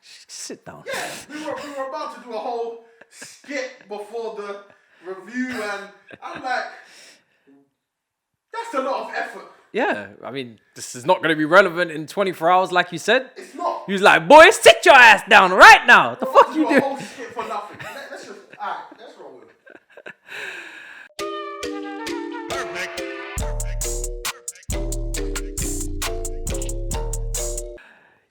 Sit down. Yeah, we were about to do a whole skit before the review, and I'm like, that's a lot of effort. Yeah, I mean, this is not going to be relevant in 24 hours, like you said. It's not. He was like, boy, sit your ass down right now. The fuck you do? A do? whole skit for nothing. Let's just, alright, let's roll with it.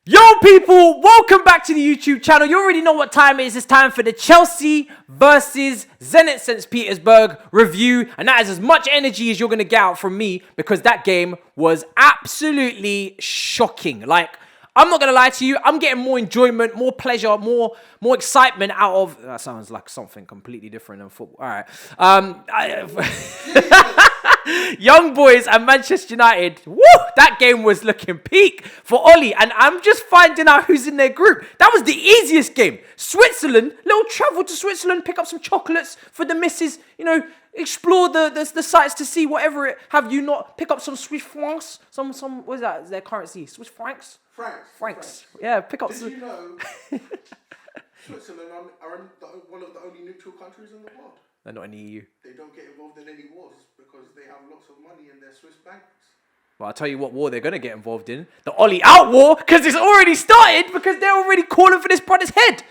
Yo, people, welcome back to the YouTube channel. You already know what time it is. It's time for the Chelsea versus Zenit St. Petersburg review. And that is as much energy as you're going to get out from me because that game was absolutely shocking. Like, I'm not going to lie to you. I'm getting more enjoyment, more pleasure, more excitement out of... That sounds like something completely different than football. All right. Young Boys and Manchester United. Woo! That game was looking peak for Ollie. And I'm just finding out who's in their group. That was the easiest game. Switzerland, little travel to Switzerland, pick up some chocolates for the missus, you know, explore the sites to see whatever it have you not. Pick up some Swiss francs. Some what is that? Their currency. Swiss francs? Francs. Yeah, pick up some. Did you know Switzerland are one of the only neutral countries in the world? They're not in the EU. They don't get involved in any wars because they have lots of money in their Swiss banks. Well, I'll tell you what war they're going to get involved in. The Ollie out war, because it's already started, because they're already calling for this brother's head.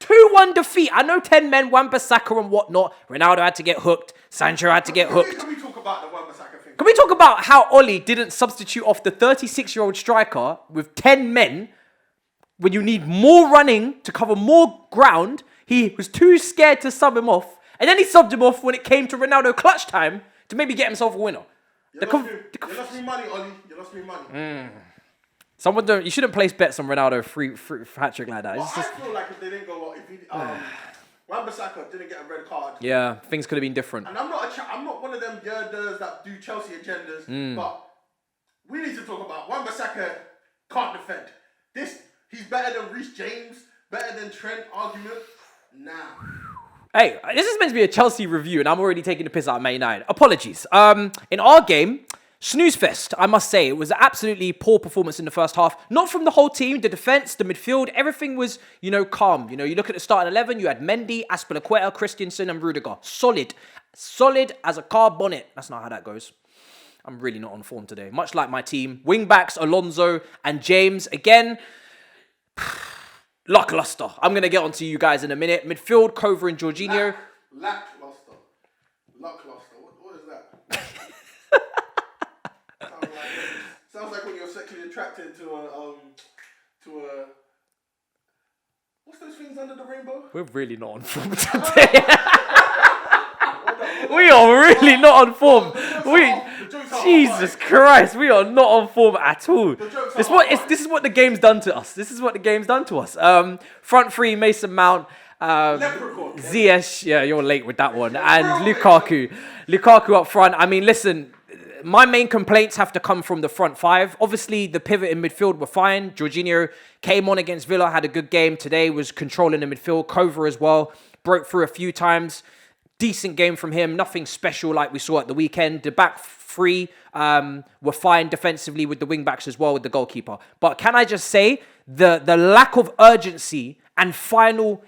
2-1 defeat. I know 10 men, Wan-Bissaka and whatnot. Ronaldo had to get hooked. Sancho had to get hooked. Can we talk about the Wan-Bissaka thing? Can we talk about how Ollie didn't substitute off the 36-year-old striker with 10 men when you need more running to cover more ground? He was too scared to sub him off. And then he subbed him off when it came to Ronaldo clutch time to maybe get himself a winner. You lost me money, Ollie. You lost me money. You shouldn't place bets on Ronaldo free hat trick like that. Well, I feel like if they didn't go, Wan-Bissaka didn't get a red card. Yeah, things could have been different. And I'm not one of them yerders that do Chelsea agendas, but we need to talk about Wan-Bissaka can't defend. He's better than Reece James, better than Trent argument. Nah. Hey, this is meant to be a Chelsea review, and I'm already taking the piss out of Man United. Apologies. In our game, snooze fest, I must say. It was an absolutely poor performance in the first half. Not from the whole team, the defense, the midfield, everything was, calm. You look at the starting 11, you had Mendy, Aspilicueta, Christensen, and Rudiger. Solid as a car bonnet. That's not how that goes. I'm really not on form today. Much like my team. Wingbacks, Alonso and James. Again... Lackluster. I'm going to get on to you guys in a minute. Midfield, Kovac and Jorginho. Lackluster. What is that? Sounds like when you're sexually attracted to a what's those things under the rainbow? We're really not on form today. We are really not on form. Jesus Christ, we are not on form at all. This is what the game's done to us. Front three, Mason Mount, Ziyech, yeah, you're late with that one, and Lukaku up front. I mean, listen, my main complaints have to come from the front five. Obviously, the pivot in midfield were fine. Jorginho came on against Villa, had a good game. Today was controlling the midfield. Kovac as well, broke through a few times. Decent game from him, nothing special like we saw at the weekend. The back three were fine defensively with the wing-backs as well, with the goalkeeper. But can I just say, the lack of urgency and final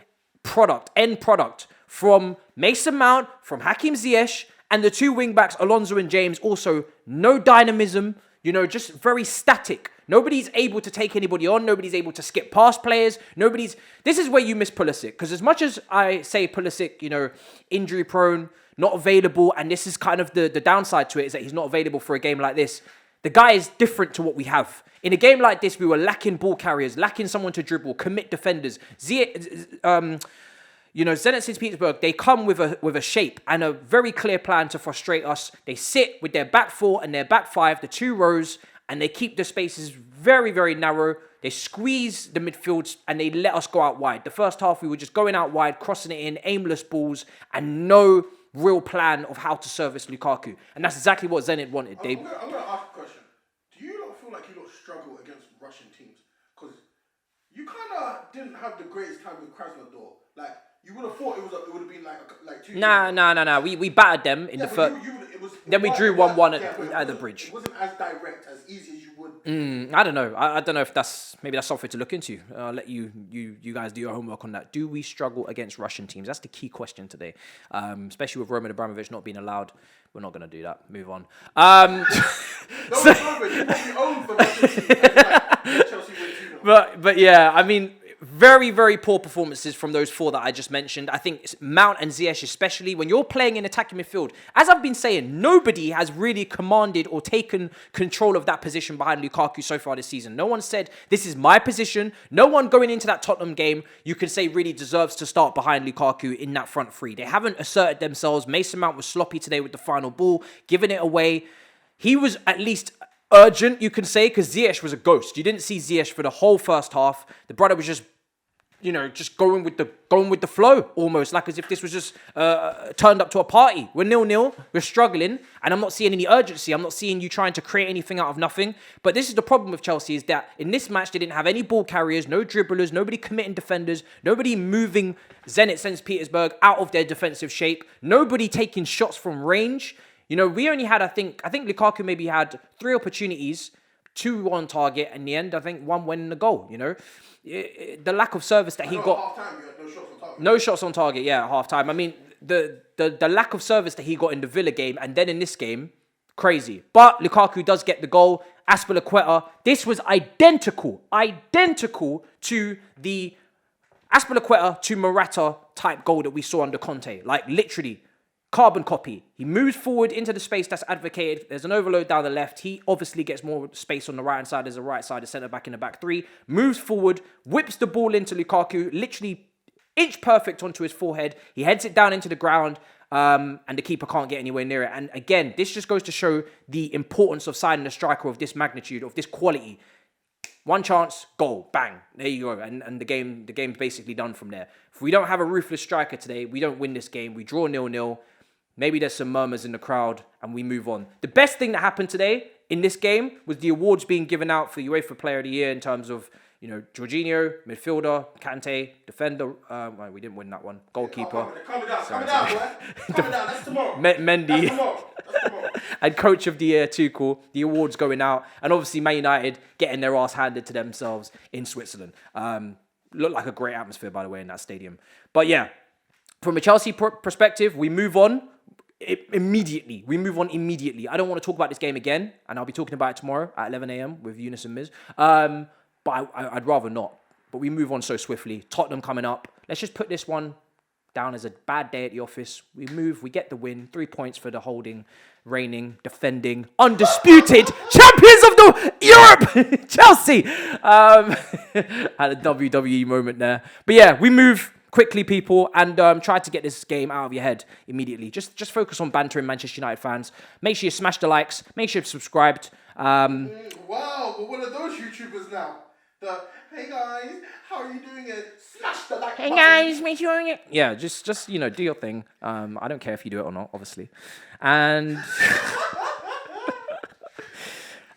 end product from Mason Mount, from Hakim Ziyech, and the two wing-backs, Alonso and James, also no dynamism, just very static. Nobody's able to take anybody on. Nobody's able to skip past players. This is where you miss Pulisic. Because as much as I say Pulisic, injury prone, not available, and this is kind of the downside to it, is that he's not available for a game like this. The guy is different to what we have. In a game like this, we were lacking ball carriers, lacking someone to dribble, commit defenders. Zenit St. Petersburg, they come with a shape and a very clear plan to frustrate us. They sit with their back four and their back five, the two rows, and they keep the spaces very, very narrow. They squeeze the midfield and they let us go out wide. The first half, we were just going out wide, crossing it in, aimless balls, and no real plan of how to service Lukaku. And that's exactly what Zenit wanted. I'm going to ask a question. Do you not feel like you don't struggle against Russian teams? Because you kind of didn't have the greatest time with Krasnodar. Like, you would have thought it would have been like 2 Nah. We battered them in the first. Then we drew 1-1 at the bridge. It wasn't as direct, as easy as you would I don't know. I don't know if that's something to look into. I'll let you guys do your homework on that. Do we struggle against Russian teams? That's the key question today. Especially with Roman Abramovich not being allowed. We're not going to do that. Move on. But yeah, I mean, very, very poor performances from those four that I just mentioned. I think Mount and Ziyech, especially when you're playing in attacking midfield, as I've been saying, nobody has really commanded or taken control of that position behind Lukaku so far this season. No one said, this is my position. No one going into that Tottenham game, you could say really deserves to start behind Lukaku in that front three. They haven't asserted themselves. Mason Mount was sloppy today with the final ball, giving it away. He was at least urgent, you can say, because Ziyech was a ghost. You didn't see Ziyech for the whole first half. The brother was just, just going with the flow, almost like as if this was just turned up to a party. We're 0-0, we're struggling, and I'm not seeing any urgency. I'm not seeing you trying to create anything out of nothing. But this is the problem with Chelsea, is that in this match they didn't have any ball carriers, no dribblers, nobody committing defenders, nobody moving Zenit St. Petersburg out of their defensive shape, nobody taking shots from range. We only had, I think Lukaku maybe had 3 opportunities, 2 on target, and in the end, I think 1 went in the goal, The lack of service that he got. At half-time, you had no shots on target. No shots on target, yeah, at half-time. I mean, the lack of service that he got in the Villa game, and then in this game, crazy. But Lukaku does get the goal. Azpilicueta, this was identical to the Azpilicueta to Morata type goal that we saw under Conte. Like, literally, carbon copy. He moves forward into the space that's advocated. There's an overload down the left. He obviously gets more space on the right-hand side. There's a right side, a centre-back in the back three. Moves forward, whips the ball into Lukaku, literally inch perfect onto his forehead. He heads it down into the ground, and the keeper can't get anywhere near it. And again, this just goes to show the importance of signing a striker of this magnitude, of this quality. One chance, goal, bang. There you go. And the game's basically done from there. If we don't have a ruthless striker today, we don't win this game. We draw 0-0. Maybe there's some murmurs in the crowd and we move on. The best thing that happened today in this game was the awards being given out for UEFA Player of the Year in terms of, Jorginho, midfielder, Kante, defender. Well, we didn't win that one. Goalkeeper. Calm it down, boy. Calm it down. That's tomorrow. Mendy. That's tomorrow. And Coach of the Year, Tuchel. The awards going out. And obviously Man United getting their ass handed to themselves in Switzerland. Looked like a great atmosphere, by the way, in that stadium. But yeah, from a Chelsea perspective, we move on. Immediately. We move on immediately. I don't want to talk about this game again, and I'll be talking about it tomorrow at 11 a.m. with Eunice and Miz. But I'd rather not. But we move on so swiftly. Tottenham coming up. Let's just put this one down as a bad day at the office. We move. We get the win. 3 points for the holding, reigning, defending, undisputed champions of the Europe, Chelsea. Had a WWE moment there. But yeah, we move quickly, people, and try to get this game out of your head immediately. Just focus on bantering Manchester United fans. Make sure you smash the likes. Make sure you've subscribed. Wow, but one of those YouTubers now. Hey guys, how are you doing it? Smash the like button. Hey guys, make sure you... Yeah, just do your thing. I don't care if you do it or not, obviously. And...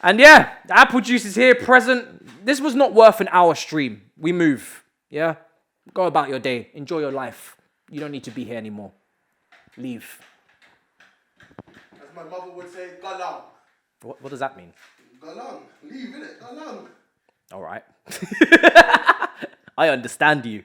and yeah, the apple juice is here, present. This was not worth an hour stream. We move. Yeah? Go about your day. Enjoy your life. You don't need to be here anymore. Leave. As my mother would say, galang. What does that mean? Galang. Leave, innit? Galang. All right. I understand you.